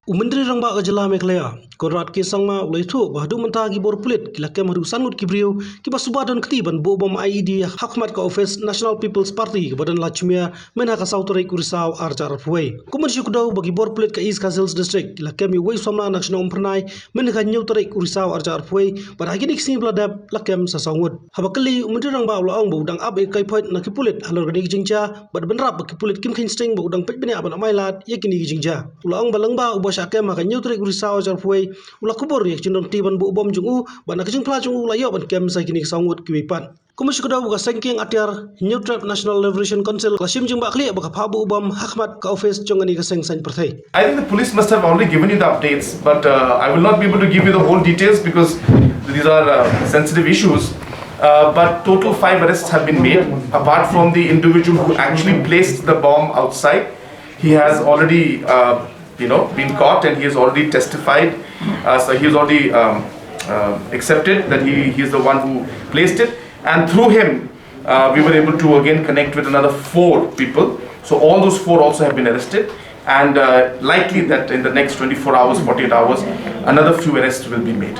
Menteri Rangba Gajala Meklaya, Korat Kisangma Ulaitu, Bahdu Mentagi Borpulit, Kilakem Harusanut Kibriu, Kiba Suba dan Ketiban Bobom IED, Khmat ke Ophis National People's Party, Badan Lachmia, Menaka Sautori Kurisau, Arjar Puai. Kumun Syukudau bagi Borpulit ke East Kazils District, Kilakem Iwai Somna National Umpernai, Menaka Nyautori Kurisau, Arjar Puai, pada hari ini kesini beladab Lakem Sasangud. Habakali Menteri Rangba Ulaong Baudang Abe Kaipoit Nakipulit, Halor Gani Jingja, Bad Benrap Bakipulit Kim Kinsting Baudang Pekbene Aban Amailat, Yakini Jingja. Ulaong Balangba Ubas Akem akan nyutrik urisau ajar puai ulah kubur yak cindong tiban bu bom jungu bana kejing pelajung ulah yop ban kem sai kini sangut kiwipan kumus kuda buka sengking atiar nyutrik National Liberation Council klasim jeng bakli baka phabu bom khmat ka office jongani ka seng sain perthai. I think the police must have already given you the updates, but I will not be able to give you the whole details because these are sensitive issues. But total 5 arrests have been made. Apart from the individual who actually placed the bomb outside, he has already been caught and he has already testified. So he has already accepted that he is the one who placed it, and through him we were able to again connect with another 4 people. So all those 4 also have been arrested, and likely that in the next 24 hours, 48 hours, another few arrests will be made.